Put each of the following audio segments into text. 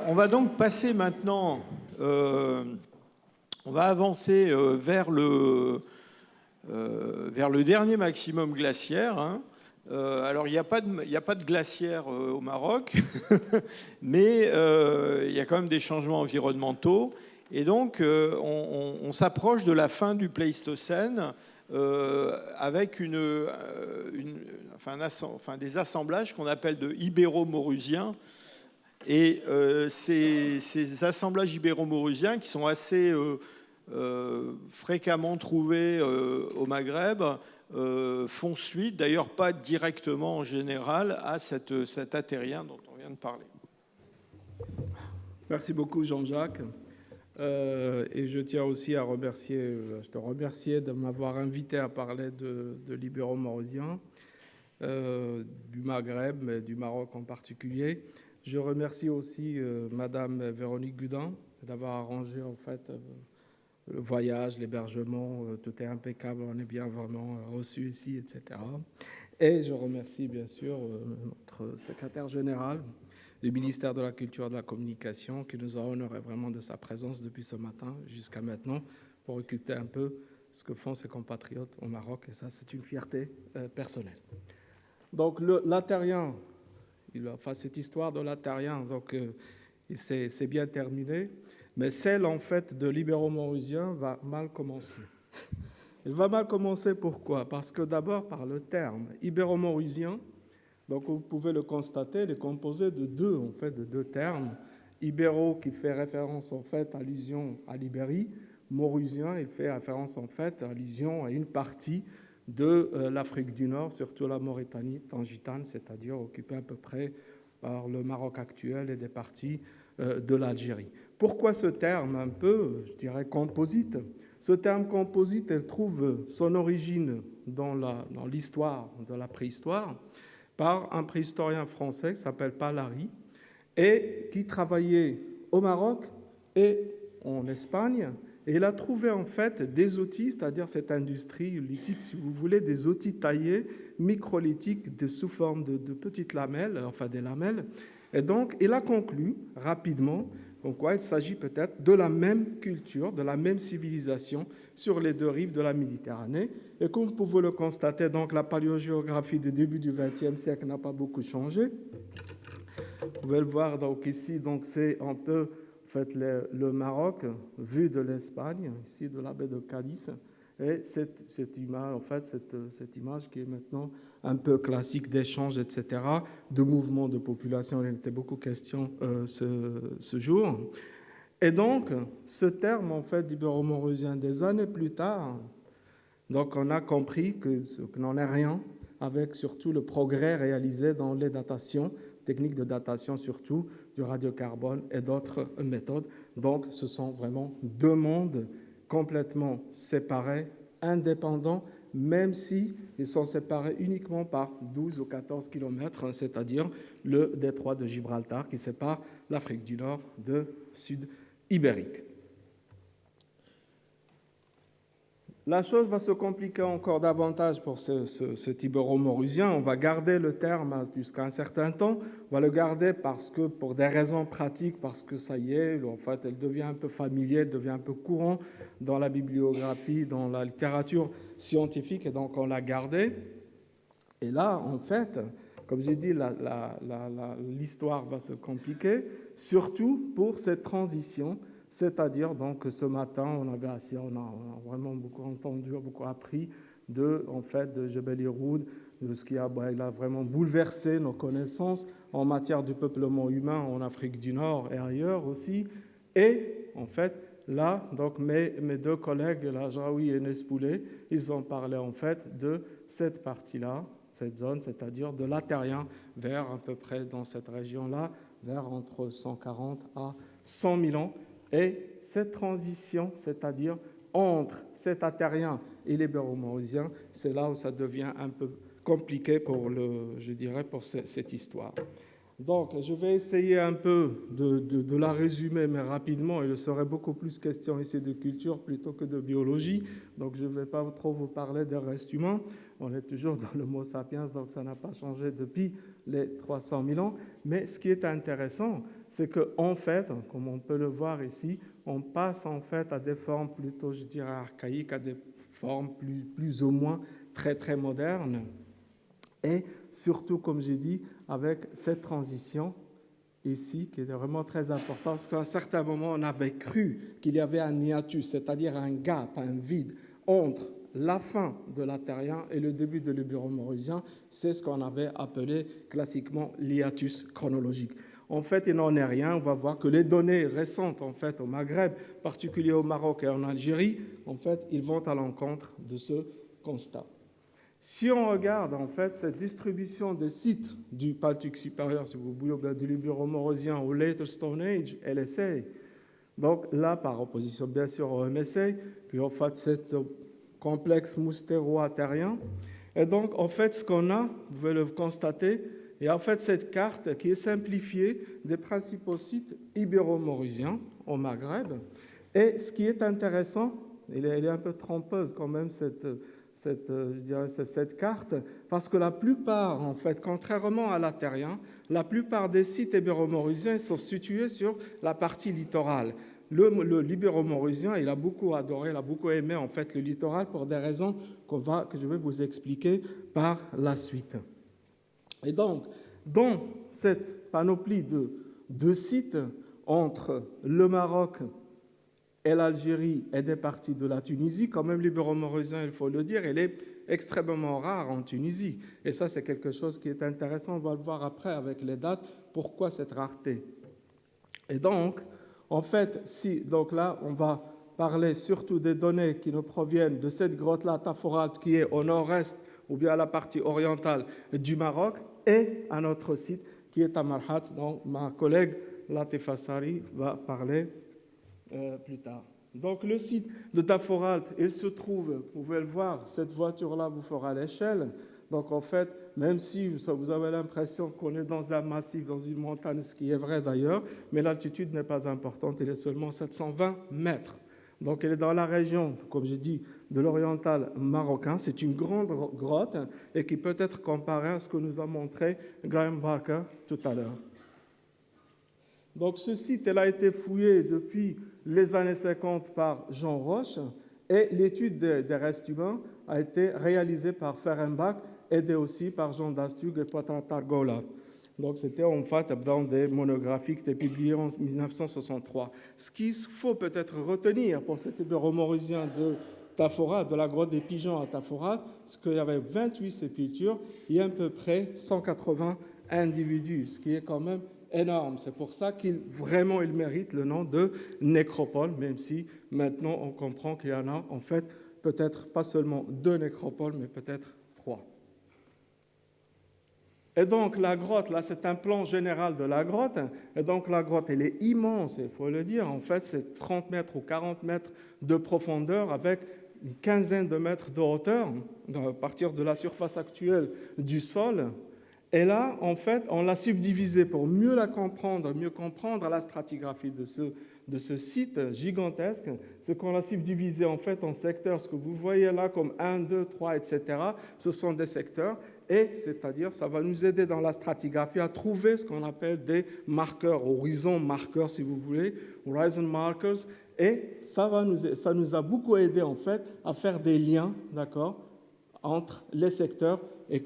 On va donc passer maintenant, on va avancer vers le dernier maximum glaciaire, hein. Alors, il n'y a pas de glaciaire au Maroc, mais il y a quand même des changements environnementaux. Et donc, on s'approche de la fin du Pléistocène avec des assemblages qu'on appelle de ibéro-maurusiens. Et ces assemblages ibéro-maurusiens qui sont assez fréquemment trouvés au Maghreb font suite, d'ailleurs pas directement en général, à cet attérien dont on vient de parler. Merci beaucoup Jean-Jacques. Et je tiens aussi à te remercier de m'avoir invité à parler de l'ibéro-maurusien, du Maghreb, mais du Maroc en particulier. Je remercie aussi Madame Véronique Gudin d'avoir arrangé en fait le voyage, l'hébergement, tout est impeccable, on est bien vraiment reçus ici, etc. Et je remercie bien sûr notre secrétaire général du ministère de la Culture et de la Communication qui nous a honoré vraiment de sa présence depuis ce matin jusqu'à maintenant pour écouter un peu ce que font ses compatriotes au Maroc, et ça c'est une fierté personnelle. Donc l'Attérien, cette histoire de l'Attérien, donc c'est bien terminé, mais celle en fait de l'ibéro-maurusien va mal commencer. Elle va mal commencer pourquoi? Parce que d'abord par le terme ibéro-maurusien, donc vous pouvez le constater, il est composé de deux termes. Ibéro qui fait référence en fait, allusion à l'Ibérie, maurusien il fait référence en fait, allusion à une partie de l'Afrique du Nord, surtout la Mauritanie tangitane, c'est-à-dire occupée à peu près par le Maroc actuel et des parties de l'Algérie. Pourquoi ce terme un peu, je dirais, composite? Ce terme composite, elle trouve son origine dans l'histoire de la préhistoire par un préhistorien français qui s'appelle Palary et qui travaillait au Maroc et en Espagne. Et il a trouvé en fait des outils, c'est-à-dire cette industrie lithique, si vous voulez, des outils taillés microlithiques sous forme de petites lamelles, enfin des lamelles. Et donc, il a conclu rapidement en quoi il s'agit peut-être de la même culture, de la même civilisation sur les deux rives de la Méditerranée. Et comme vous pouvez le constater, donc la paléogéographie du début du XXe siècle n'a pas beaucoup changé. Vous pouvez le voir donc ici, donc c'est un peu en fait le Maroc vu de l'Espagne, ici de la baie de Cadiz. Et cette image, en fait, cette image qui est maintenant un peu classique d'échange, etc., de mouvements de population, il était beaucoup question ce jour. Et donc, ce terme, en fait, d'ibéro-maurusien, des années plus tard, donc on a compris que ce n'en est rien, avec surtout le progrès réalisé dans les datations, techniques de datation surtout, du radiocarbone et d'autres méthodes. Donc, ce sont vraiment deux mondes complètement séparés, indépendants, même si ils sont séparés uniquement par 12 ou 14 kilomètres, c'est-à-dire le détroit de Gibraltar qui sépare l'Afrique du Nord de Sud ibérique. La chose va se compliquer encore davantage pour cet ibéro-maurusien. On va garder le terme jusqu'à un certain temps. On va le garder parce que, pour des raisons pratiques, parce que ça y est, en fait, elle devient un peu familière, elle devient un peu courant dans la bibliographie, dans la littérature scientifique, et donc on l'a gardé. Et là, en fait, comme j'ai dit, l'histoire va se compliquer, surtout pour cette transition. C'est-à-dire donc ce matin, on a vraiment beaucoup entendu, beaucoup appris de Jebel Irhoud, de ce qui a vraiment bouleversé nos connaissances en matière de peuplement humain en Afrique du Nord et ailleurs aussi. Et en fait, là, donc mes deux collègues, Lajaoui et Nespoulé, ils ont parlé en fait de cette partie-là, cette zone, c'est-à-dire de l'Attérien vers à peu près dans cette région-là, vers entre 140 à 100 000 ans. Et cette transition, c'est-à-dire entre cet Attérien et l'ibéro-maurusien, c'est là où ça devient un peu compliqué pour cette histoire. Donc, je vais essayer un peu de la résumer, mais rapidement. Il serait beaucoup plus question ici de culture plutôt que de biologie. Donc, je ne vais pas trop vous parler des restes humains. On est toujours dans l'Homo sapiens, donc ça n'a pas changé depuis les 300 000 ans. Mais ce qui est intéressant, c'est qu'en fait, comme on peut le voir ici, on passe en fait à des formes plutôt, je dirais, archaïques, à des formes plus ou moins très, très modernes. Et surtout, comme j'ai dit, avec cette transition ici, qui est vraiment très importante, parce qu'à un certain moment, on avait cru qu'il y avait un hiatus, c'est-à-dire un gap, un vide, entre la fin de l'Altérien et le début de l'Ibéro-Maurysien. C'est ce qu'on avait appelé classiquement l'hiatus chronologique. En fait, il n'en est rien. On va voir que les données récentes en fait, au Maghreb, particulièrement au Maroc et en Algérie, en fait, ils vont à l'encontre de ce constat. Si on regarde en fait cette distribution des sites du Paléolithique supérieur, si vous voulez, de l'Ibéro-Maurysien au Later Stone Age, LSA, donc là, par opposition bien sûr au MSA, puis en fait cet complexe moustéro-altérien. Et donc, en fait, ce qu'on a, vous pouvez le constater, et en fait cette carte qui est simplifiée des principaux sites ibéro-maurysiens au Maghreb. Et ce qui est intéressant, elle est un peu trompeuse quand même, cette carte, parce que la plupart, en fait, contrairement à l'Altérien, la plupart des sites ibéro-maurysiens sont situés sur la partie littorale. L'Ibéro-Maurysien, il a beaucoup adoré, il a beaucoup aimé en fait le littoral pour des raisons que je vais vous expliquer par la suite. Et donc, dans cette panoplie de sites entre le Maroc et l'Algérie et des parties de la Tunisie, quand même l'Ibéro-Maurysien, il faut le dire, elle est extrêmement rare en Tunisie. Et ça, c'est quelque chose qui est intéressant, on va le voir après avec les dates, pourquoi cette rareté. Et donc, en fait, donc là, on va parler surtout des données qui nous proviennent de cette grotte-là, Tafouralt, qui est au nord-est ou bien à la partie orientale du Maroc, et un autre site qui est à Marhat, dont ma collègue Latif Assari va parler plus tard. Donc le site de Tafouralt, il se trouve, vous pouvez le voir, cette voiture-là vous fera l'échelle. Donc en fait, même si vous avez l'impression qu'on est dans un massif, dans une montagne, ce qui est vrai d'ailleurs, mais l'altitude n'est pas importante, elle est seulement 720 mètres. Donc elle est dans la région, comme j'ai dit, de l'oriental marocain. C'est une grande grotte et qui peut être comparée à ce que nous a montré Graham Barker tout à l'heure. Donc ce site elle a été fouillé depuis les années 50 par Jean Roche et l'étude des restes humains a été réalisée par Fehrenbach, aidé aussi par Jean Dastug et Potratargola. Donc c'était en fait dans des monographies qui étaient publiées en 1963. Ce qu'il faut peut-être retenir pour cet Ibéro-Maurysien de Tafouralt, de la grotte des Pigeons à Tafouralt, c'est qu'il y avait 28 sépultures et à peu près 180 individus, ce qui est quand même énorme. C'est pour ça qu'il mérite le nom de nécropole, même si maintenant on comprend qu'il y en a en fait peut-être pas seulement 2 nécropoles, mais peut-être 3. Et donc la grotte, là c'est un plan général de la grotte, et donc la grotte elle est immense, il faut le dire, en fait c'est 30 mètres ou 40 mètres de profondeur avec une quinzaine de mètres de hauteur, à partir de la surface actuelle du sol. Et là, en fait, on l'a subdivisé pour mieux la comprendre, mieux comprendre la stratigraphie de ce site gigantesque. Ce qu'on a subdivisé en fait en secteurs, ce que vous voyez là comme 1, 2, 3, etc., ce sont des secteurs. Et c'est-à-dire, ça va nous aider dans la stratigraphie à trouver ce qu'on appelle des marqueurs, horizon marqueurs si vous voulez, horizon markers. Et ça nous a beaucoup aidé en fait à faire des liens, d'accord, entre les secteurs et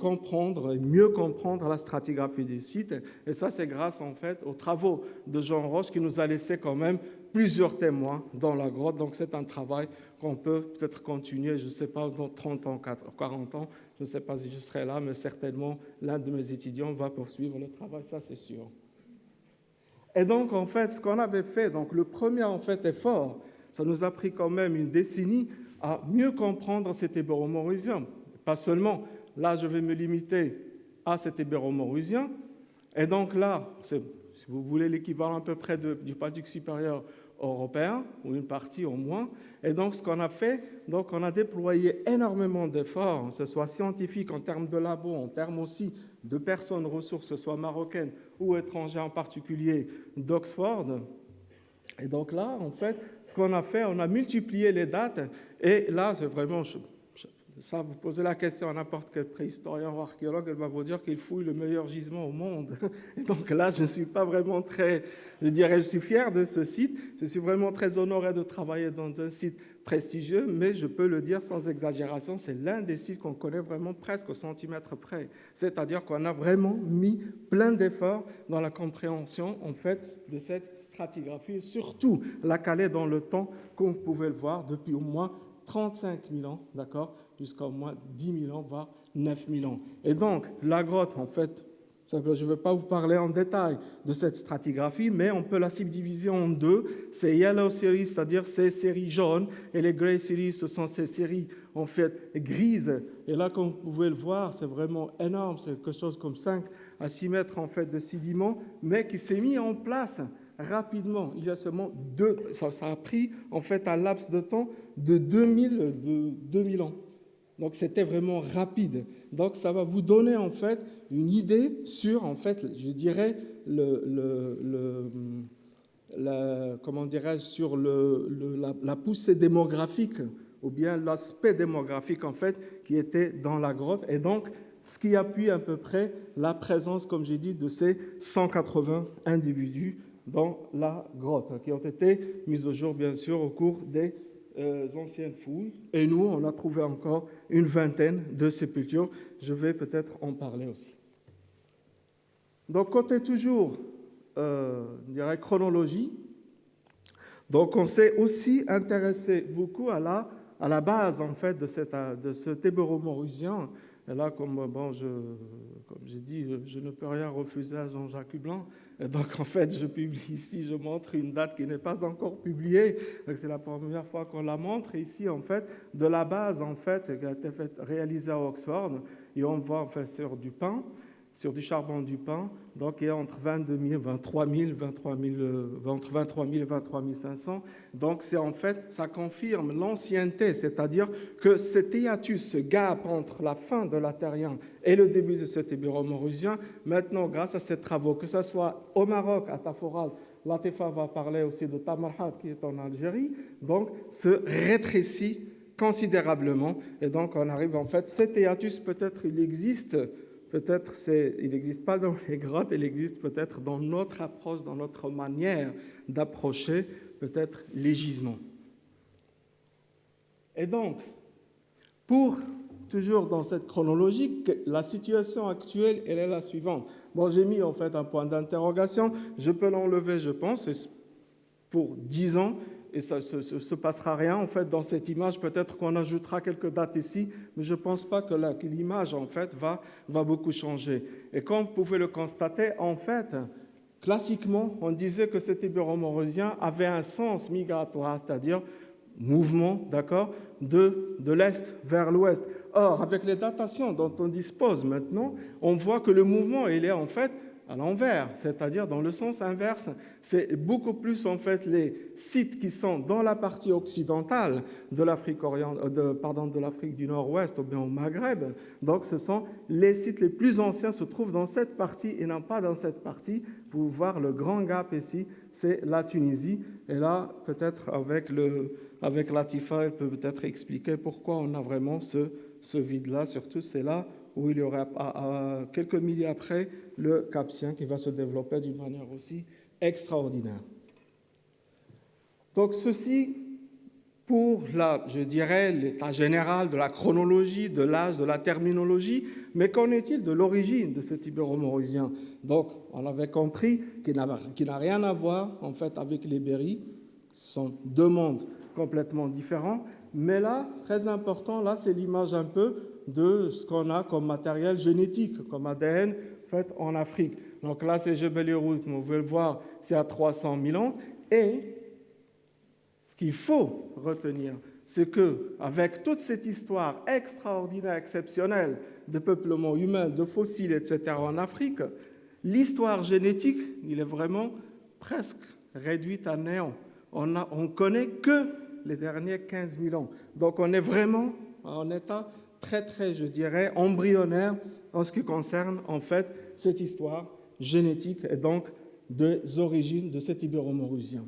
mieux comprendre la stratigraphie des sites. Et ça, c'est grâce en fait aux travaux de Jean Roche qui nous a laissé quand même plusieurs témoins dans la grotte. Donc c'est un travail qu'on peut peut-être continuer, je ne sais pas, dans 30 ans, 40 ans, je ne sais pas si je serai là, mais certainement l'un de mes étudiants va poursuivre le travail, ça c'est sûr. Et donc en fait, ce qu'on avait fait, donc le premier en fait effort, ça nous a pris quand même une décennie à mieux comprendre cet Ibéro-Maurysien. Pas seulement, là je vais me limiter à cet Ibéro-Maurysien, et donc là, c'est, si vous voulez, l'équivalent à peu près du Paléolithique supérieur européen, ou une partie au moins. Et donc ce qu'on a fait, donc on a déployé énormément d'efforts, que ce soit scientifique, en termes de labo, en termes aussi de personnes ressources, que ce soit marocaines ou étrangères, en particulier d'Oxford. Et donc là, en fait, ce qu'on a fait, on a multiplié les dates. Et là, c'est vraiment... Ça, vous posez la question à n'importe quel préhistorien ou archéologue, elle va vous dire qu'il fouille le meilleur gisement au monde. Et donc là, je ne suis pas vraiment très... je suis fier de ce site. Je suis vraiment très honoré de travailler dans un site prestigieux, mais je peux le dire sans exagération, c'est l'un des sites qu'on connaît vraiment presque au centimètre près. C'est-à-dire qu'on a vraiment mis plein d'efforts dans la compréhension, en fait, de cette stratigraphie, surtout la caler dans le temps, comme vous pouvez le voir, depuis au moins 35 000 ans, d'accord, jusqu'à au moins 10 000 ans, voire 9 000 ans. Et donc, la grotte, en fait, je ne vais pas vous parler en détail de cette stratigraphie, mais on peut la subdiviser en deux. C'est Yellow Series, c'est-à-dire ces séries jaunes, et les Grey Series, ce sont ces séries, en fait, grises. Et là, comme vous pouvez le voir, c'est vraiment énorme, c'est quelque chose comme 5 à 6 mètres, en fait, de sédiments, mais qui s'est mis en place rapidement. Il y a seulement ça a pris, en fait, un laps de temps de 2000 ans. Donc, c'était vraiment rapide. Donc, ça va vous donner, en fait, une idée sur, en fait, je dirais, sur la poussée démographique ou bien l'aspect démographique, en fait, qui était dans la grotte. Et donc, ce qui appuie à peu près la présence, comme j'ai dit, de ces 180 individus dans la grotte, qui ont été mis au jour, bien sûr, au cours des anciennes fouilles. Et nous, on a trouvé encore une vingtaine de sépultures. Je vais peut-être en parler aussi. Donc, côté toujours, je dirais, chronologie, donc on s'est aussi intéressé beaucoup à la base, en fait, de ce Tébero-Maurusien. Et là, comme j'ai dit, je ne peux rien refuser à Jean-Jacques Hublin. Et donc, en fait, je publie ici, je montre une date qui n'est pas encore publiée. C'est la première fois qu'on la montre ici, en fait, de la base, en fait, qui a été réalisée à Oxford. Et on voit, en fait, sur du charbon du pain, donc il y a entre 22 000, 23 000, entre 23 000 et 23 500. Donc, c'est en fait, ça confirme l'ancienneté, c'est-à-dire que cet hiatus, ce gap entre la fin de l'Attérien et le début de cet Ibéro-Maurusien, maintenant, grâce à ces travaux, que ce soit au Maroc, à Taforal, Latifa va parler aussi de Tamarhat, qui est en Algérie, donc se rétrécit considérablement. Et donc, on arrive, en fait, cet hiatus, peut-être, il existe. Peut-être il n'existe pas dans les grottes, il existe peut-être dans notre approche, dans notre manière d'approcher peut-être les gisements. Et donc, toujours dans cette chronologie, la situation actuelle, elle est la suivante. Bon, j'ai mis en fait un point d'interrogation, je peux l'enlever, je pense, pour 10 ans, et ça ne se passera rien, en fait, dans cette image. Peut-être qu'on ajoutera quelques dates ici, mais je ne pense pas que l'image, en fait, va beaucoup changer. Et comme vous pouvez le constater, en fait, classiquement, on disait que cet Ibéro-Maurusien avait un sens migratoire, c'est-à-dire mouvement, d'accord, de l'est vers l'ouest. Or, avec les datations dont on dispose maintenant, on voit que le mouvement, il est en fait à l'envers, c'est-à-dire dans le sens inverse. C'est beaucoup plus en fait les sites qui sont dans la partie occidentale de l'Afrique de l'Afrique du Nord-Ouest ou bien au Maghreb. Donc ce sont les sites les plus anciens se trouvent dans cette partie et non pas dans cette partie. Pour voir le grand gap ici, c'est la Tunisie. Et là, peut-être avec Latifa, elle peut peut-être expliquer pourquoi on a vraiment ce vide-là. Surtout, c'est là où il y aura quelques milliers après le Capsien qui va se développer d'une manière aussi extraordinaire. Donc ceci pour je dirais, l'état général de la chronologie, de l'âge, de la terminologie, mais qu'en est-il de l'origine de cet Ibéro-Maurusien? Donc on avait compris qu'il n'a rien à voir en fait avec les Berry, ce sont deux mondes complètement différents, mais là, très important, là c'est l'image un peu de ce qu'on a comme matériel génétique, comme ADN fait en Afrique. Donc là, c'est Jebel Irhoud, vous pouvez le voir, c'est à 300 000 ans. Et ce qu'il faut retenir, c'est qu'avec toute cette histoire extraordinaire, exceptionnelle de peuplement humain, de fossiles, etc. en Afrique, l'histoire génétique, il est vraiment presque réduite à néant. On ne connaît que les derniers 15 000 ans. Donc on est vraiment en état très, très, je dirais, embryonnaire en ce qui concerne en fait cette histoire génétique et donc des origines de cet Ibéro-Maurusien.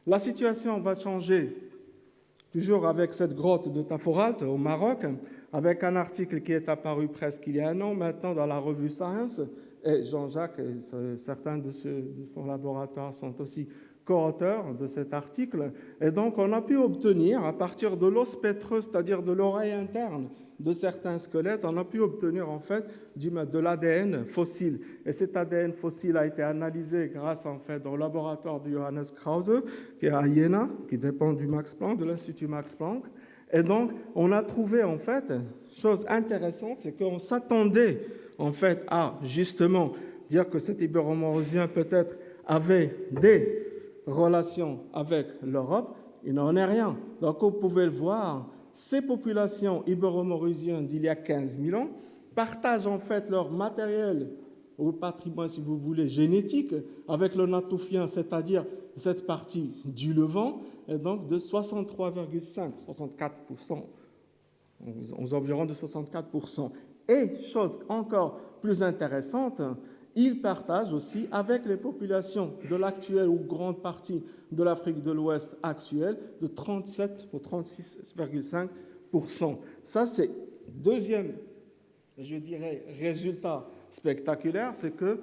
La situation va changer toujours avec cette grotte de Taforalt au Maroc, avec un article qui est apparu presque il y a un an maintenant dans la revue Science, et Jean-Jacques et certains de son laboratoire sont aussi co-auteurs de cet article. Et donc on a pu obtenir, à partir de l'os pétreux, c'est-à-dire de l'oreille interne de certains squelettes, on a pu obtenir en fait de l'ADN fossile. Et cet ADN fossile a été analysé grâce en fait au laboratoire de Johannes Krause, qui est à Jena, qui dépend du Max Planck, de l'Institut Max Planck. Et donc on a trouvé en fait, chose intéressante, c'est qu'on s'attendait en fait à justement dire que cet Ibéro-Maurusien peut-être avait des relations avec l'Europe. Il n'en est rien. Donc vous pouvez le voir, ces populations ibéro-maurusiennes d'il y a 15 000 ans partagent en fait leur matériel ou patrimoine, si vous voulez, génétique avec le Natoufien, c'est-à-dire cette partie du Levant, et donc de 63,5%, 64%, aux environs de 64%. Et, chose encore plus intéressante, ils partagent aussi avec les populations de l'actuelle ou grande partie de l'Afrique de l'Ouest actuelle de 37 ou 36,5%. Ça, c'est deuxième, je dirais, résultat spectaculaire, c'est que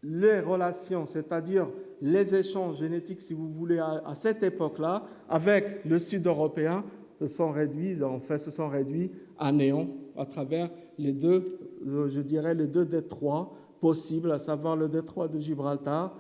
les relations, c'est-à-dire les échanges génétiques, si vous voulez, à cette époque-là, avec le sud européen, se sont réduits à néant à travers les deux, je dirais, les deux détroits possibles, à savoir le détroit de Gibraltar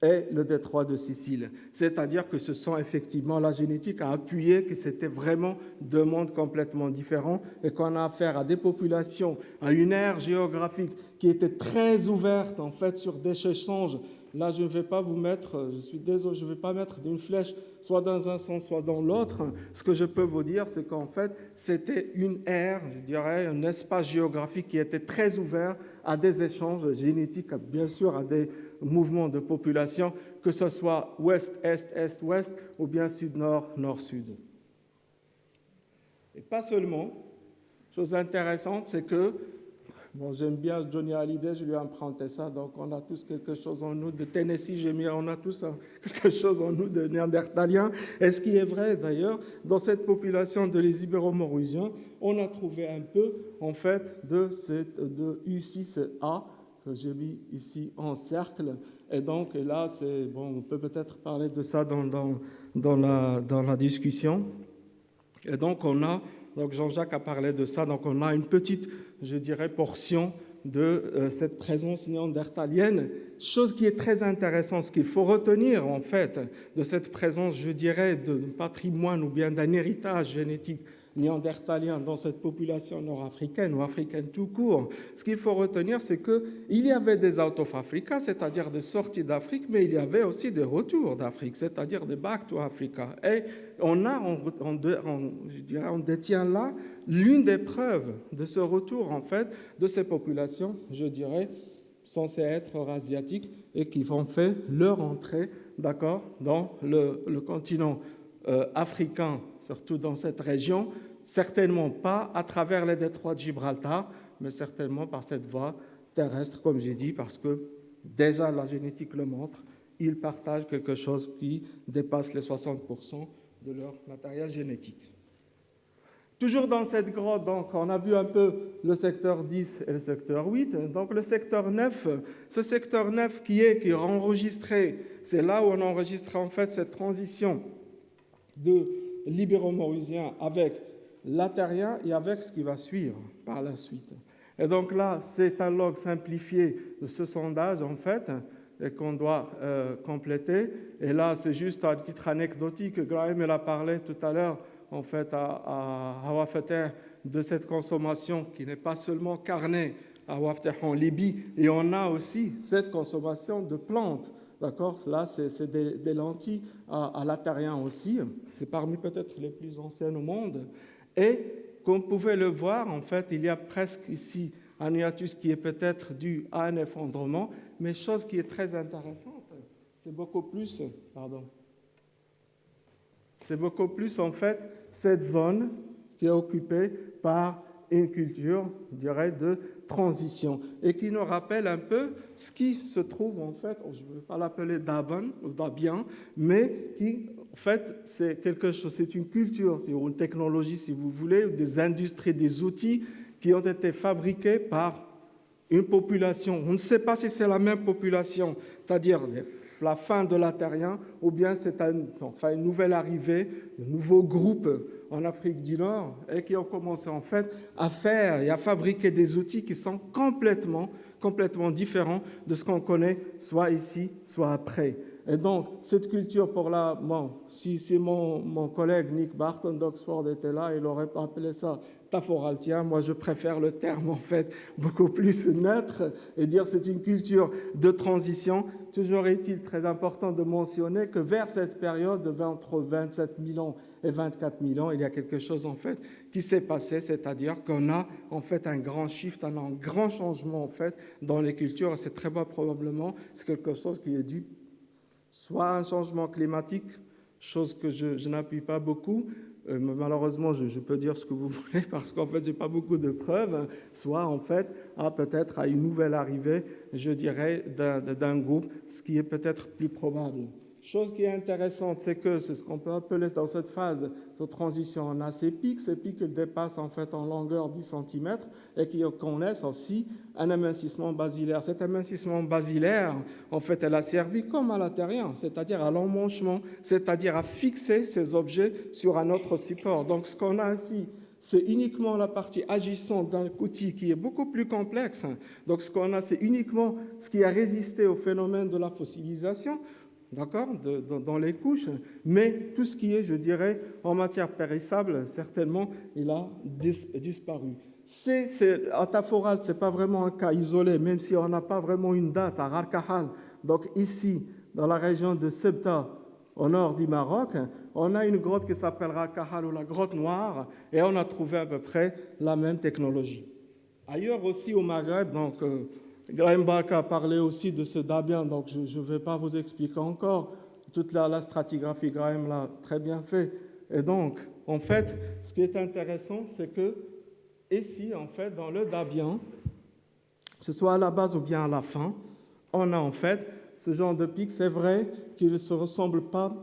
et le détroit de Sicile. C'est-à-dire que ce sont effectivement, la génétique a appuyé que c'était vraiment deux mondes complètement différents et qu'on a affaire à des populations, à une ère géographique qui était très ouverte en fait sur des échanges. Là, je ne vais pas vous mettre, je suis désolé, je ne vais pas mettre une flèche soit dans un sens, soit dans l'autre. Ce que je peux vous dire, c'est qu'en fait, c'était une ère, je dirais, un espace géographique qui était très ouvert à des échanges génétiques, bien sûr, à des mouvements de population, que ce soit ouest-est, est-ouest, ou bien sud-nord, nord-sud. Et pas seulement. Chose intéressante, c'est que bon, j'aime bien Johnny Hallyday, je lui ai emprunté ça, donc on a tous quelque chose en nous de Tennessee, on a tous quelque chose en nous de Néandertaliens. Et ce qui est vrai d'ailleurs, dans cette population de les Ibéro-Maurusiens, on a trouvé un peu en fait de U6A, que j'ai mis ici en cercle. Et donc là, bon, on peut peut-être parler de ça dans la discussion. Et donc on a, donc Jean-Jacques a parlé de ça, donc on a une petite, je dirais, portion de cette présence néandertalienne. Chose qui est très intéressante, ce qu'il faut retenir en fait de cette présence, je dirais, de patrimoine ou bien d'un héritage génétique néandertalien dans cette population nord-africaine ou africaine tout court. Ce qu'il faut retenir, c'est qu'il y avait des out of Africa, c'est-à-dire des sorties d'Afrique, mais il y avait aussi des retours d'Afrique, c'est-à-dire des back to Africa. Et on détient là l'une des preuves de ce retour, en fait, de ces populations, je dirais, censées être eurasiatiques et qui vont faire leur entrée, d'accord, dans le continent africain, surtout dans cette région, certainement pas à travers les détroits de Gibraltar, mais certainement par cette voie terrestre, comme j'ai dit, parce que déjà la génétique le montre, ils partagent quelque chose qui dépasse les 60% de leur matériel génétique. Toujours dans cette grotte, donc, on a vu un peu le secteur 10 et le secteur 8. Donc le secteur 9, ce secteur 9 qui est enregistré, c'est là où on enregistre en fait cette transition de l'Ibéro-Maurusien avec l'Atarien et avec ce qui va suivre par la suite. Et donc là, c'est un log simplifié de ce sondage, en fait, qu'on doit compléter. Et là, c'est juste à titre anecdotique, Graham a parlé tout à l'heure, en fait, à Hawafateh, de cette consommation qui n'est pas seulement carnée à Hawafateh en Libye, et on a aussi cette consommation de plantes. D'accord, là, c'est des lentilles à l'Atarien aussi. C'est parmi peut-être les plus anciennes au monde. Et comme vous pouvez le voir, en fait, il y a presque ici un hiatus qui est peut-être dû à un effondrement, mais chose qui est très intéressante, c'est beaucoup plus, en fait, cette zone qui est occupée par une culture, je dirais, de transition et qui nous rappelle un peu ce qui se trouve en fait, je ne veux pas l'appeler Daban ou Dabian, mais qui en fait c'est quelque chose, c'est une culture, c'est une technologie si vous voulez, des industries, des outils qui ont été fabriqués par une population. On ne sait pas si c'est la même population, c'est-à-dire la fin de la Terrien, ou bien c'est une nouvelle arrivée, de nouveaux groupes en Afrique du Nord, et qui ont commencé en fait à faire et à fabriquer des outils qui sont complètement différents de ce qu'on connaît, soit ici, soit après. Et donc, cette culture, si mon collègue Nick Barton d'Oxford était là, il aurait appelé ça taforaltien. Moi, je préfère le terme, en fait, beaucoup plus neutre et dire c'est une culture de transition. Toujours est-il très important de mentionner que vers cette période, entre 27 000 ans et 24 000 ans, il y a quelque chose, en fait, qui s'est passé, c'est-à-dire qu'on a, en fait, un grand shift, un grand changement, en fait, dans les cultures. C'est très probablement, c'est quelque chose qui est dû soit un changement climatique, chose que je n'appuie pas beaucoup, malheureusement je peux dire ce que vous voulez parce qu'en fait je n'ai pas beaucoup de preuves, soit en fait peut-être à une nouvelle arrivée, je dirais, d'un groupe, ce qui est peut-être plus probable. Chose qui est intéressante, c'est que c'est ce qu'on peut appeler dans cette phase de transition, on a ces pics ils dépassent en fait en longueur 10 cm et qui connaissent aussi un amincissement basilaire. Cet amincissement basilaire, en fait, elle a servi comme à la Terrien, c'est-à-dire à l'emmanchement, c'est-à-dire à fixer ces objets sur un autre support. Donc ce qu'on a ici, c'est uniquement la partie agissante d'un outil qui est beaucoup plus complexe. Donc ce qu'on a, c'est uniquement ce qui a résisté au phénomène de la fossilisation, d'accord, dans les couches, mais tout ce qui est, je dirais, en matière périssable, certainement, il a disparu. À Taforal, ce n'est pas vraiment un cas isolé, même si on n'a pas vraiment une date à Rarkahal. Donc ici, dans la région de Ceuta, au nord du Maroc, on a une grotte qui s'appelle Rarkahal ou la grotte noire, et on a trouvé à peu près la même technologie. Ailleurs aussi au Maghreb, donc Graham Barker a parlé aussi de ce Dabian, donc je ne vais pas vous expliquer encore. Toute la stratigraphie, Graham l'a très bien fait. Et donc, en fait, ce qui est intéressant, c'est que ici, en fait, dans le Dabian, que ce soit à la base ou bien à la fin, on a en fait ce genre de pic. C'est vrai qu'il ne se ressemble pas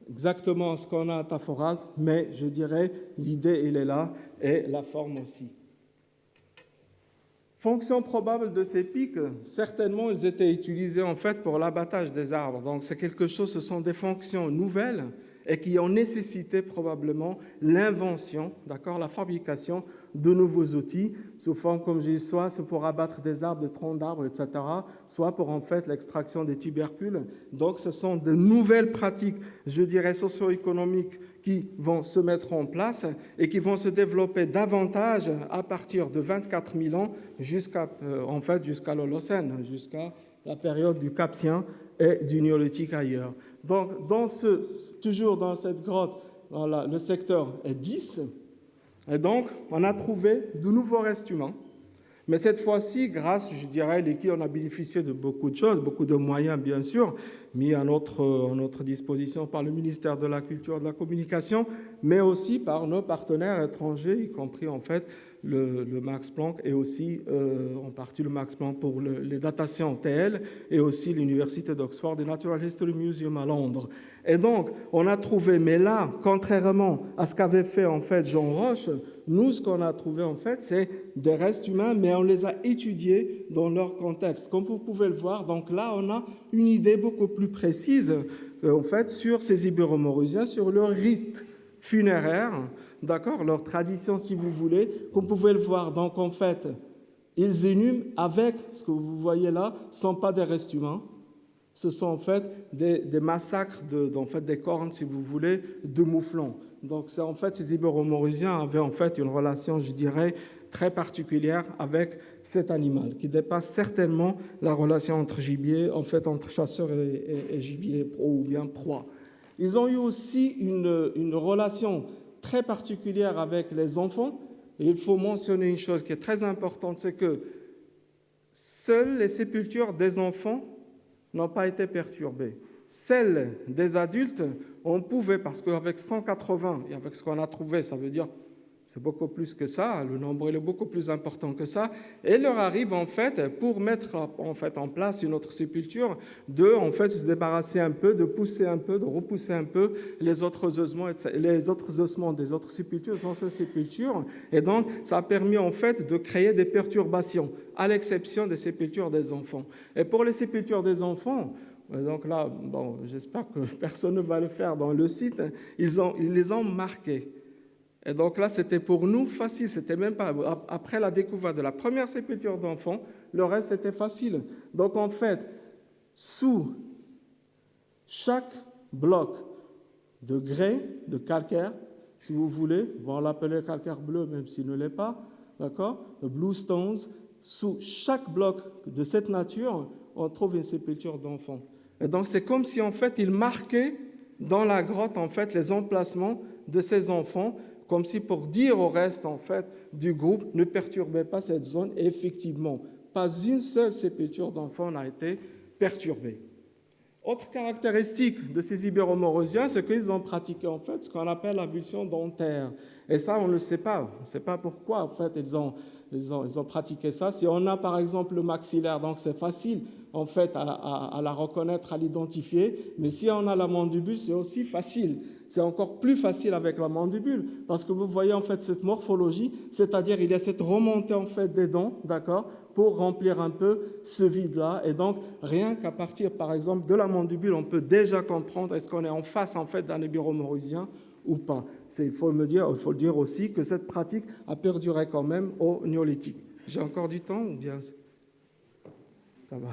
exactement à ce qu'on a à Taforal, mais je dirais l'idée, elle est là, et la forme aussi. Fonction probable de ces pics, certainement, ils étaient utilisés en fait pour l'abattage des arbres. Donc, c'est quelque chose, ce sont des fonctions nouvelles et qui ont nécessité probablement l'invention, d'accord, la fabrication de nouveaux outils sous forme, comme je dis, soit pour abattre des arbres, des troncs d'arbres, etc., soit pour en fait l'extraction des tubercules. Donc, ce sont de nouvelles pratiques, je dirais, socio-économiques qui vont se mettre en place et qui vont se développer davantage à partir de 24 000 ans jusqu'à l'Holocène, jusqu'à la période du Capsien et du Néolithique ailleurs. Donc, toujours dans cette grotte, le secteur est 10, et donc on a trouvé de nouveaux restes humains. Mais cette fois-ci, grâce, je dirais, l'équipe, on a bénéficié de beaucoup de choses, beaucoup de moyens, bien sûr, mis à notre disposition par le ministère de la Culture et de la Communication, mais aussi par nos partenaires étrangers, y compris, en fait, le Max Planck et aussi, en partie, le Max Planck pour les datations TL et aussi l'Université d'Oxford et Natural History Museum à Londres. Et donc, on a trouvé, mais là, contrairement à ce qu'avait fait, en fait, Jean Roche, nous, ce qu'on a trouvé, en fait, c'est des restes humains, mais on les a étudiés dans leur contexte. Comme vous pouvez le voir, donc là, on a une idée beaucoup plus précise, en fait, sur ces Ibéro-Mauriciens, sur leur rite funéraire, d'accord, leur tradition, si vous voulez. Comme vous pouvez le voir, donc, en fait, ils inhument avec, ce que vous voyez là, ce ne sont pas des restes humains. Ce sont en fait des massacres, en fait, des cornes, si vous voulez, de mouflons. Donc, en fait, ces Ibéro-Mauriciens avaient en fait une relation, je dirais, très particulière avec cet animal, qui dépasse certainement la relation entre gibier, en fait, entre chasseurs et gibier, ou bien proie. Ils ont eu aussi une relation très particulière avec les enfants. Et il faut mentionner une chose qui est très importante, c'est que seules les sépultures des enfants n'ont pas été perturbées. Celles des adultes, on pouvait, parce qu'avec 180, et avec ce qu'on a trouvé, ça veut dire C'est beaucoup plus que ça, le nombril est beaucoup plus important que ça. Et il leur arrive, en fait, pour mettre en place une autre sépulture, de se débarrasser un peu, de pousser un peu, de repousser un peu les autres ossements des autres sépultures, des anciennes sépultures. Et donc, ça a permis, en fait, de créer des perturbations, à l'exception des sépultures des enfants. Et pour les sépultures des enfants, donc là, bon, j'espère que personne ne va le faire dans le site, ils les ont marqués. Et donc là, c'était pour nous facile. C'était même pas après la découverte de la première sépulture d'enfants, le reste c'était facile. Donc en fait, sous chaque bloc de grès, de calcaire, si vous voulez, on l'appelait calcaire bleu même s'il ne l'est pas, d'accord, le blue stones, sous chaque bloc de cette nature, on trouve une sépulture d'enfants. Et donc c'est comme si en fait ils marquaient dans la grotte en fait les emplacements de ces enfants, comme si pour dire au reste en fait du groupe, ne perturbez pas cette zone. Et effectivement, pas une seule sépulture d'enfants n'a été perturbée. Autre caractéristique de ces Ibéro-Maurosiens, c'est qu'ils ont pratiqué en fait ce qu'on appelle l'ablution dentaire. Et ça, on ne le sait pas. On ne sait pas pourquoi en fait ils ont pratiqué ça. Si on a par exemple le maxillaire, donc c'est facile en fait à la reconnaître, à l'identifier. Mais si on a la mandibule, c'est aussi facile. C'est encore plus facile avec la mandibule, parce que vous voyez en fait cette morphologie, c'est-à-dire il y a cette remontée en fait des dents, d'accord, pour remplir un peu ce vide-là. Et donc, rien qu'à partir, par exemple, de la mandibule, on peut déjà comprendre est-ce qu'on est en face en fait d'un Ibéro-Maurosien ou pas. Il faut le dire aussi que cette pratique a perduré quand même au Néolithique. J'ai encore du temps ou bien ça va?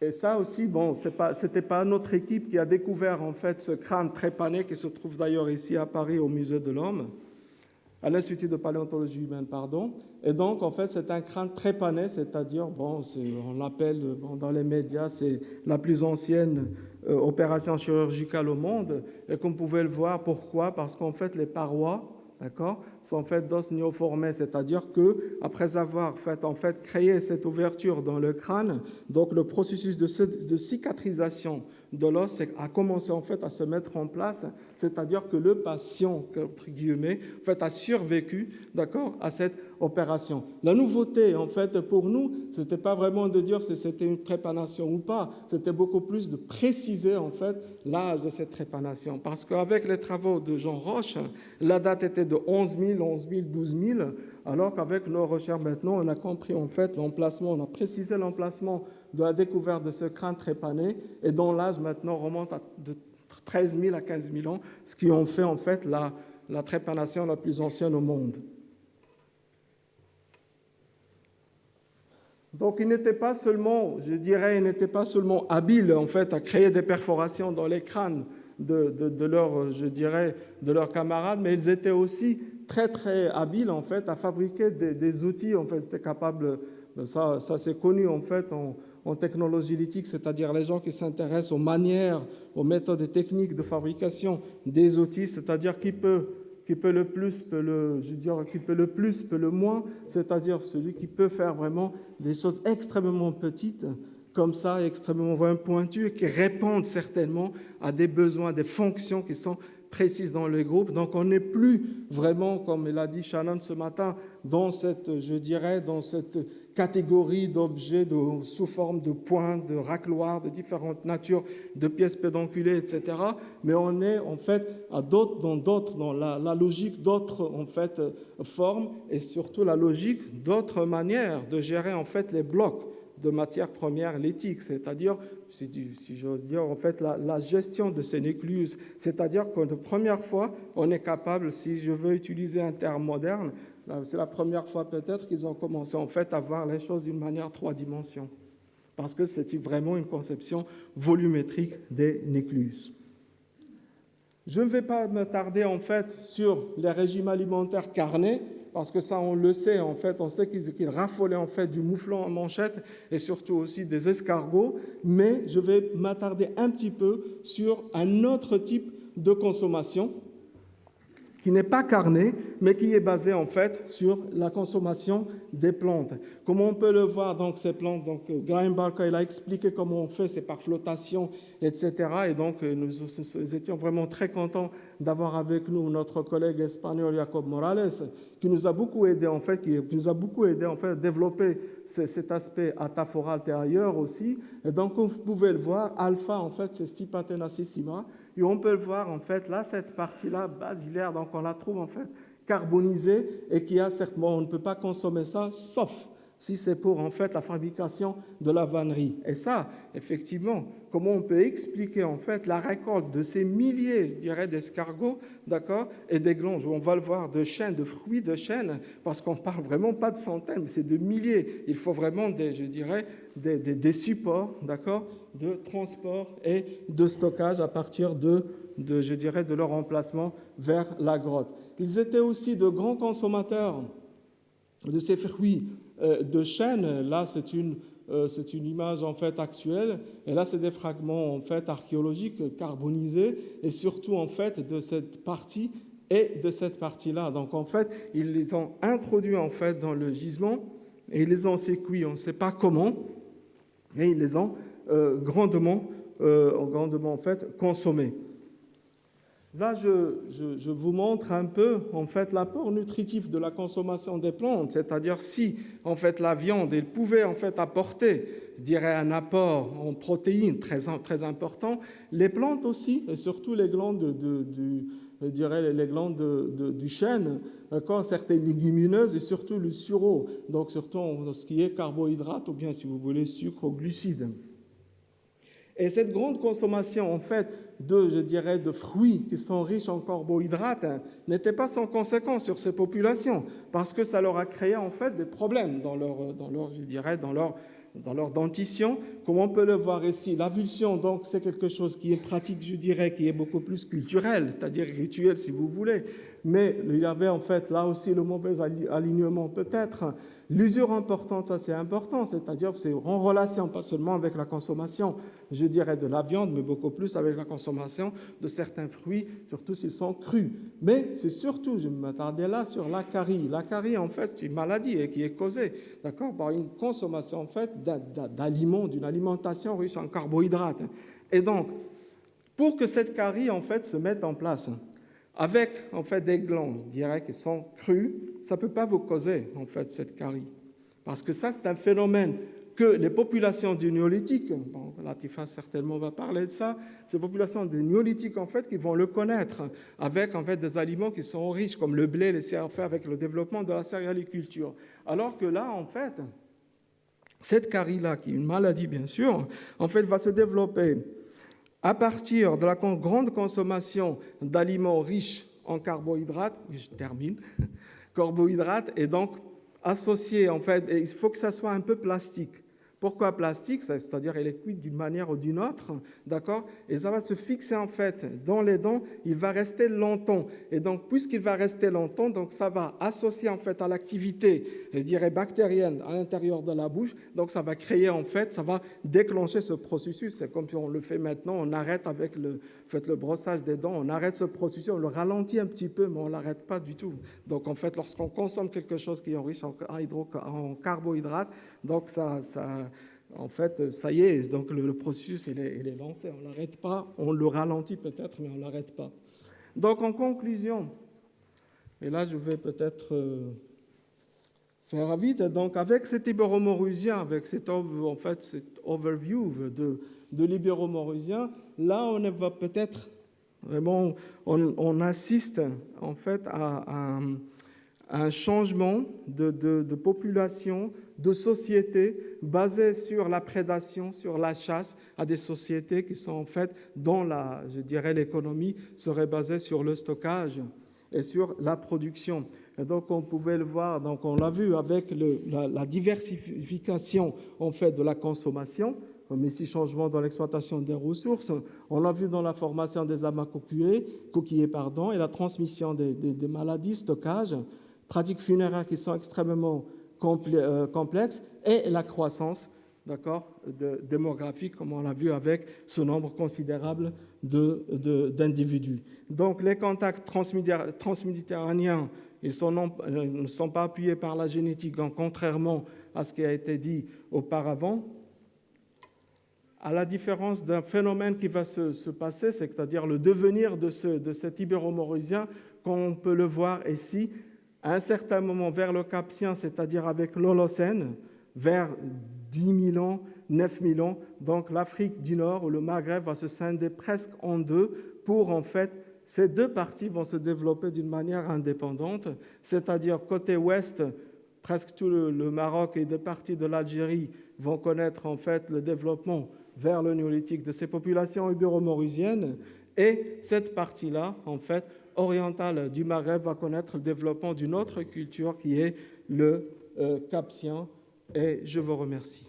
Et ça aussi, bon, c'était pas notre équipe qui a découvert en fait ce crâne trépané qui se trouve d'ailleurs ici à Paris au Musée de l'Homme, à l'Institut de paléontologie humaine, pardon. Et donc, en fait, c'est un crâne trépané, c'est-à-dire, bon, on l'appelle dans les médias, c'est la plus ancienne opération chirurgicale au monde. Et comme vous pouvez le voir, pourquoi? Parce qu'en fait, les parois, d'accord, sont faites d'os néoformés, c'est-à-dire que après avoir créé cette ouverture dans le crâne, donc le processus de cicatrisation de l'os a commencé en fait à se mettre en place, c'est-à-dire que le patient, entre guillemets, en fait, a survécu, d'accord, à cette opération. La nouveauté, en fait, pour nous, c'était pas vraiment de dire si c'était une trépanation ou pas, c'était beaucoup plus de préciser en fait l'âge de cette trépanation, parce qu'avec les travaux de Jean Roche, la date était de 11 000, 12 000, alors qu'avec nos recherches maintenant, on a compris en fait l'emplacement, on a précisé l'emplacement de la découverte de ce crâne trépané, et dont l'âge maintenant remonte de 13 000 à 15 000 ans, ce qui en fait en fait la trépanation la plus ancienne au monde. Donc, il n'était pas seulement, habile en fait à créer des perforations dans les crânes de leurs camarades, mais ils étaient aussi très très habiles en fait à fabriquer des outils. En fait, c'était capable, ça c'est connu en fait en technologie lithique, c'est-à-dire les gens qui s'intéressent aux manières, aux méthodes et techniques de fabrication des outils, c'est-à-dire qui peut le plus peut le moins, c'est-à-dire celui qui peut faire vraiment des choses extrêmement petites, comme ça, extrêmement pointues, et qui répondent certainement à des besoins, des fonctions qui sont précises dans le groupe. Donc on n'est plus vraiment, comme l'a dit Shannon ce matin, dans cette catégorie d'objets sous forme de points, de racloirs, de différentes natures, de pièces pédonculées, etc. Mais on est en fait dans la logique d'autres en fait formes, et surtout la logique d'autres manières de gérer en fait les blocs de matières premières lithiques, c'est-à-dire, si j'ose dire, en fait, la gestion de ces nucléus. C'est-à-dire que la première fois, on est capable, si je veux utiliser un terme moderne, c'est la première fois peut-être qu'ils ont commencé en fait à voir les choses d'une manière 3 dimensions, parce que c'est vraiment une conception volumétrique des nucléus. Je ne vais pas me tarder en fait sur les régimes alimentaires carnés, parce que ça on le sait en fait, on sait qu'ils raffolaient en fait du mouflon en manchette et surtout aussi des escargots, mais je vais m'attarder un petit peu sur un autre type de consommation qui n'est pas carné, mais qui est basé en fait sur la consommation des plantes. Comment on peut le voir, donc ces plantes, donc Graham Barker, il a expliqué comment on fait, c'est par flottation, etc. Et donc nous étions vraiment très contents d'avoir avec nous notre collègue espagnol Jacob Morales, qui nous a beaucoup aidé en fait, à développer cet aspect ataphoral ailleurs aussi. Et donc vous pouvez le voir, alpha en fait c'est Stipa tenacissima, et on peut le voir en fait là, cette partie-là basilaire, donc on la trouve en fait carbonisée et qui a certainement, on ne peut pas consommer ça sauf si c'est pour en fait la fabrication de la vannerie. Et ça, effectivement, comment on peut expliquer en fait la récolte de ces milliers, je dirais, d'escargots, d'accord, et d'aiglons, on va le voir, de chênes, de fruits de chênes, parce qu'on parle vraiment pas de centaines, mais c'est de milliers. Il faut vraiment des supports, d'accord, de transport et de stockage à partir de leur emplacement vers la grotte. Ils étaient aussi de grands consommateurs de ces fruits de chêne. Là, c'est une image en fait actuelle, et là, c'est des fragments en fait archéologiques carbonisés, et surtout en fait de cette partie et de cette partie-là. Donc en fait, ils les ont introduits en fait dans le gisement et ils les ont sécuits, on ne sait pas comment, et ils les ont grandement en fait consommés. Là, je vous montre un peu en fait l'apport nutritif de la consommation des plantes, c'est-à-dire si en fait la viande elle pouvait en fait apporter, je dirais, un apport en protéines très important, les plantes aussi, et surtout les glandes du chêne, d'accord, certaines légumineuses et surtout le sureau, donc surtout en ce qui est carbohydrates ou bien si vous voulez sucre ou glucides. Et cette grande consommation, en fait, de fruits qui sont riches en carbohydrates n'était pas sans conséquence sur ces populations, parce que ça leur a créé, en fait, des problèmes dans leur dentition. Comme on peut le voir ici, l'avulsion, donc, c'est quelque chose qui est pratique, je dirais, qui est beaucoup plus culturel, c'est-à-dire rituel, si vous voulez. Mais il y avait, en fait, là aussi, le mauvais alignement, peut-être. L'usure importante, ça c'est important, c'est-à-dire que c'est en relation pas seulement avec la consommation, je dirais, de la viande, mais beaucoup plus avec la consommation de certains fruits, surtout s'ils sont crus. Mais c'est surtout, je m'attardais là sur l'acarie. L'acarie, en fait, c'est une maladie qui est causée, d'accord, par une consommation, en fait, d'aliments, d'une alimentation riche en carbohydrates. Et donc, pour que cette carie, en fait, se mette en place, avec en fait des glandes, je dirais, qui sont crues, ça ne peut pas vous causer en fait cette carie. Parce que ça, c'est un phénomène que les populations du néolithique, bon, Latifa certainement va parler de ça, ces populations du néolithique en fait qui vont le connaître avec en fait des aliments qui sont riches comme le blé, les céréales, avec le développement de la céréaliculture. Alors que là, en fait, cette carie-là, qui est une maladie bien sûr, en fait va se développer à partir de la grande consommation d'aliments riches en carbohydrates, je termine, carbohydrates, et donc associés, en fait, et il faut que ça soit un peu plastique. Pourquoi plastique? C'est-à-dire il est cuit d'une manière ou d'une autre, d'accord? Et ça va se fixer en fait dans les dents, il va rester longtemps. Et donc puisqu'il va rester longtemps, donc ça va associer en fait à l'activité, je dirais bactérienne à l'intérieur de la bouche. Donc ça va créer en fait, ça va déclencher ce processus. C'est comme si on le fait maintenant, on arrête avec le brossage des dents, on arrête ce processus, on le ralentit un petit peu, mais on l'arrête pas du tout. Donc en fait, lorsqu'on consomme quelque chose qui est riche en carbohydrates, donc en fait, ça y est, donc le processus il est lancé, on ne l'arrête pas, on le ralentit peut-être, mais on ne l'arrête pas. Donc en conclusion, et là je vais peut-être faire vite, donc avec cet ibéro-maurusien, avec cet overview de l'ibéro-maurusien, là on va peut-être vraiment, on assiste en fait à un changement de population, de société basée sur la prédation, sur la chasse, à des sociétés qui sont en fait, dont l'économie serait basée sur le stockage et sur la production. Et donc on pouvait le voir, donc on l'a vu avec la diversification en fait de la consommation, comme ici changement dans l'exploitation des ressources, on l'a vu dans la formation des amas coquillers, et la transmission des maladies, stockage, pratiques funéraires qui sont extrêmement complexes, et la croissance, démographique, comme on l'a vu avec ce nombre considérable d'individus. Donc les contacts transméditerranéens Ils ne sont pas appuyés par la génétique, donc, contrairement à ce qui a été dit auparavant. À la différence d'un phénomène qui va se passer, c'est-à-dire le devenir de cet ibéro-mauricien, qu'on peut le voir ici, à un certain moment vers le Capsien, c'est-à-dire avec l'Holocène, vers 10 000 ans, 9 000 ans, donc l'Afrique du Nord ou le Maghreb va se scinder presque en deux pour, en fait, ces deux parties vont se développer d'une manière indépendante, c'est-à-dire côté ouest, presque tout le Maroc et des parties de l'Algérie vont connaître, en fait, le développement vers le néolithique de ces populations ibéro-mauriciennes, et cette partie-là, en fait, orientale du Maghreb va connaître le développement d'une autre culture qui est le Capsien. Et je vous remercie.